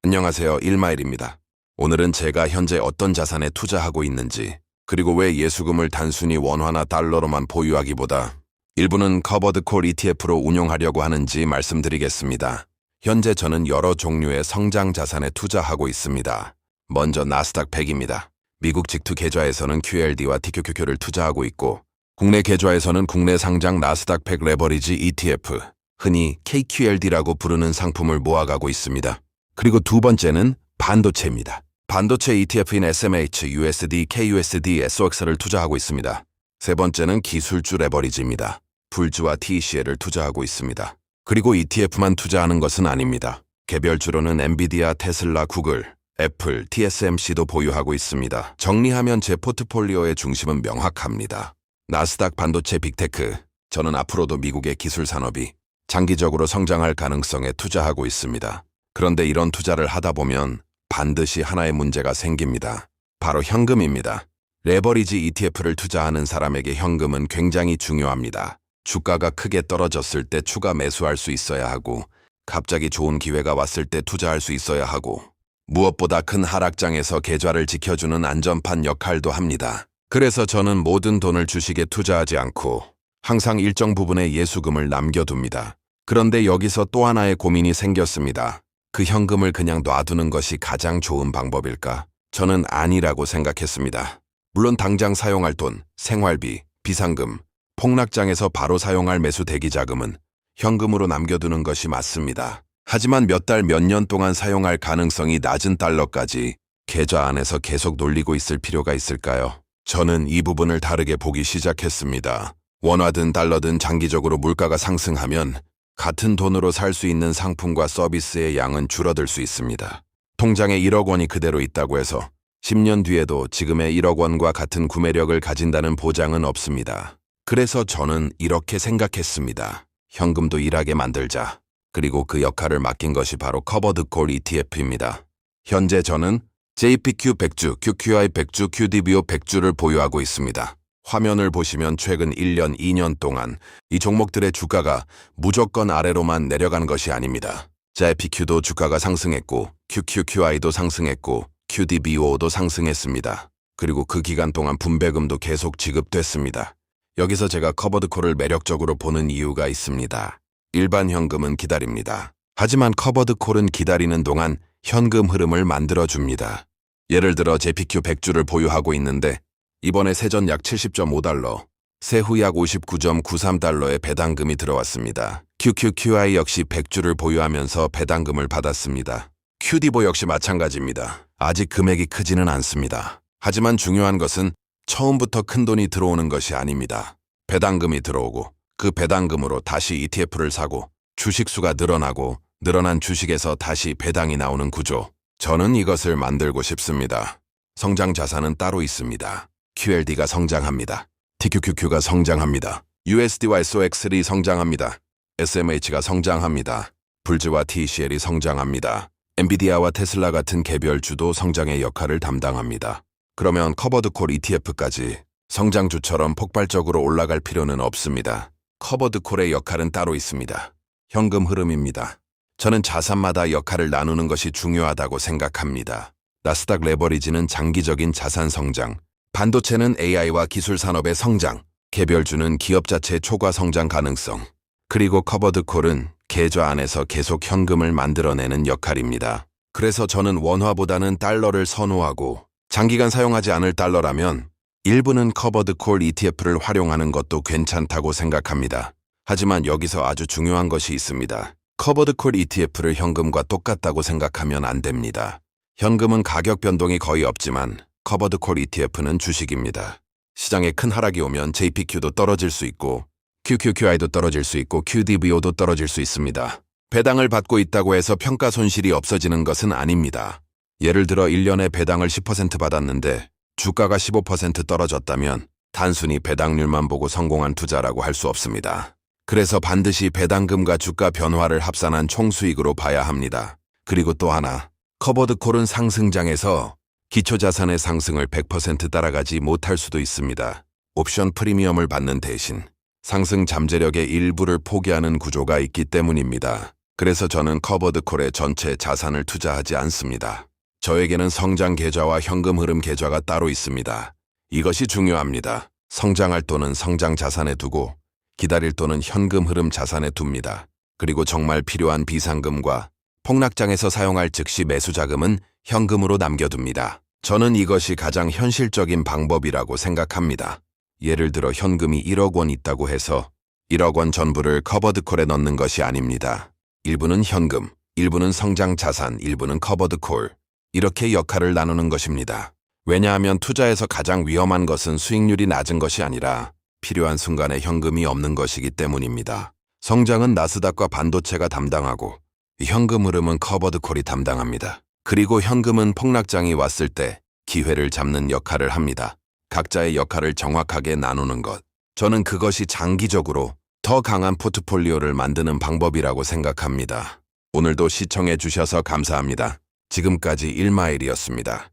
안녕하세요. 일마일입니다. 오늘은 제가 현재 어떤 자산에 투자하고 있는지, 그리고 왜 예수금을 단순히 원화나 달러로만 보유하기보다 일부는 커버드 콜 ETF로 운용하려고 하는지 말씀드리겠습니다. 현재 저는 여러 종류의 성장 자산에 투자하고 있습니다. 먼저 나스닥 100입니다. 미국 직투 계좌에서는 QLD와 TQQQ를 투자하고 있고, 국내 계좌에서는 국내 상장 나스닥 100 레버리지 ETF, 흔히 KQLD라고 부르는 상품을 모아가고 있습니다. 그리고 두 번째는 반도체입니다. 반도체 ETF인 SMH, USD, KUSD, SOX를 투자하고 있습니다. 세 번째는 기술주 레버리지입니다. 불주와 TECL을 투자하고 있습니다. 그리고 ETF만 투자하는 것은 아닙니다. 개별주로는 엔비디아, 테슬라, 구글, 애플, TSMC도 보유하고 있습니다. 정리하면 제 포트폴리오의 중심은 명확합니다. 나스닥 반도체 빅테크, 저는 앞으로도 미국의 기술 산업이 장기적으로 성장할 가능성에 투자하고 있습니다. 그런데 이런 투자를 하다 보면 반드시 하나의 문제가 생깁니다. 바로 현금입니다. 레버리지 ETF를 투자하는 사람에게 현금은 굉장히 중요합니다. 주가가 크게 떨어졌을 때 추가 매수할 수 있어야 하고, 갑자기 좋은 기회가 왔을 때 투자할 수 있어야 하고, 무엇보다 큰 하락장에서 계좌를 지켜주는 안전판 역할도 합니다. 그래서 저는 모든 돈을 주식에 투자하지 않고 항상 일정 부분의 예수금을 남겨둡니다. 그런데 여기서 또 하나의 고민이 생겼습니다. 그 현금을 그냥 놔두는 것이 가장 좋은 방법일까? 저는 아니라고 생각했습니다. 물론 당장 사용할 돈, 생활비, 비상금, 폭락장에서 바로 사용할 매수 대기 자금은 현금으로 남겨두는 것이 맞습니다. 하지만 몇 달, 몇 년 동안 사용할 가능성이 낮은 달러까지 계좌 안에서 계속 놀리고 있을 필요가 있을까요? 저는 이 부분을 다르게 보기 시작했습니다. 원화든 달러든 장기적으로 물가가 상승하면 같은 돈으로 살 수 있는 상품과 서비스의 양은 줄어들 수 있습니다. 통장에 1억 원이 그대로 있다고 해서 10년 뒤에도 지금의 1억 원과 같은 구매력을 가진다는 보장은 없습니다. 그래서 저는 이렇게 생각했습니다. 현금도 일하게 만들자. 그리고 그 역할을 맡긴 것이 바로 커버드 콜 ETF입니다. 현재 저는 JPQ 100주, QQI 100주, QDBO 100주를 보유하고 있습니다. 화면을 보시면 최근 1년, 2년 동안 이 종목들의 주가가 무조건 아래로만 내려간 것이 아닙니다. JPQ도 주가가 상승했고, QQQI도 상승했고, QDBO도 상승했습니다. 그리고 그 기간 동안 분배금도 계속 지급됐습니다. 여기서 제가 커버드콜을 매력적으로 보는 이유가 있습니다. 일반 현금은 기다립니다. 하지만 커버드콜은 기다리는 동안 현금 흐름을 만들어줍니다. 예를 들어 JPQ 100주를 보유하고 있는데 이번에 세전 약 70.5달러, 세후 약 59.93달러의 배당금이 들어왔습니다. QQQI 역시 100주를 보유하면서 배당금을 받았습니다. QDBO 역시 마찬가지입니다. 아직 금액이 크지는 않습니다. 하지만 중요한 것은 처음부터 큰 돈이 들어오는 것이 아닙니다. 배당금이 들어오고 그 배당금으로 다시 ETF를 사고 주식수가 늘어나고 늘어난 주식에서 다시 배당이 나오는 구조. 저는 이것을 만들고 싶습니다. 성장 자산은 따로 있습니다. QLD가 성장합니다. TQQQ가 성장합니다. USD와 SOX이 성장합니다. SMH가 성장합니다. 불주와 TECL이 성장합니다. 엔비디아와 테슬라 같은 개별주도 성장의 역할을 담당합니다. 그러면 커버드콜 ETF까지 성장주처럼 폭발적으로 올라갈 필요는 없습니다. 커버드콜의 역할은 따로 있습니다. 현금 흐름입니다. 저는 자산마다 역할을 나누는 것이 중요하다고 생각합니다. 나스닥 레버리지는 장기적인 자산 성장, 반도체는 AI와 기술 산업의 성장, 개별주는 기업 자체 초과 성장 가능성, 그리고 커버드콜은 계좌 안에서 계속 현금을 만들어내는 역할입니다. 그래서 저는 원화보다는 달러를 선호하고 장기간 사용하지 않을 달러라면 일부는 커버드콜 ETF를 활용하는 것도 괜찮다고 생각합니다. 하지만 여기서 아주 중요한 것이 있습니다. 커버드콜 ETF를 현금과 똑같다고 생각하면 안 됩니다. 현금은 가격 변동이 거의 없지만 커버드콜 ETF는 주식입니다. 시장에 큰 하락이 오면 JPQ도 떨어질 수 있고 QQQI도 떨어질 수 있고 QDBO도 떨어질 수 있습니다. 배당을 받고 있다고 해서 평가 손실이 없어지는 것은 아닙니다. 예를 들어 1년에 배당을 10% 받았는데 주가가 15% 떨어졌다면 단순히 배당률만 보고 성공한 투자라고 할 수 없습니다. 그래서 반드시 배당금과 주가 변화를 합산한 총수익으로 봐야 합니다. 그리고 또 하나, 커버드콜은 상승장에서 기초자산의 상승을 100% 따라가지 못할 수도 있습니다. 옵션 프리미엄을 받는 대신 상승 잠재력의 일부를 포기하는 구조가 있기 때문입니다. 그래서 저는 커버드콜에 전체 자산을 투자하지 않습니다. 저에게는 성장 계좌와 현금 흐름 계좌가 따로 있습니다. 이것이 중요합니다. 성장할 돈은 성장 자산에 두고 기다릴 돈은 현금 흐름 자산에 둡니다. 그리고 정말 필요한 비상금과 폭락장에서 사용할 즉시 매수 자금은 현금으로 남겨둡니다. 저는 이것이 가장 현실적인 방법이라고 생각합니다. 예를 들어 현금이 1억 원 있다고 해서 1억 원 전부를 커버드콜에 넣는 것이 아닙니다. 일부는 현금, 일부는 성장 자산, 일부는 커버드콜. 이렇게 역할을 나누는 것입니다. 왜냐하면 투자에서 가장 위험한 것은 수익률이 낮은 것이 아니라 필요한 순간에 현금이 없는 것이기 때문입니다. 성장은 나스닥과 반도체가 담당하고 현금 흐름은 커버드콜이 담당합니다. 그리고 현금은 폭락장이 왔을 때 기회를 잡는 역할을 합니다. 각자의 역할을 정확하게 나누는 것. 저는 그것이 장기적으로 더 강한 포트폴리오를 만드는 방법이라고 생각합니다. 오늘도 시청해 주셔서 감사합니다. 지금까지 1마일이었습니다.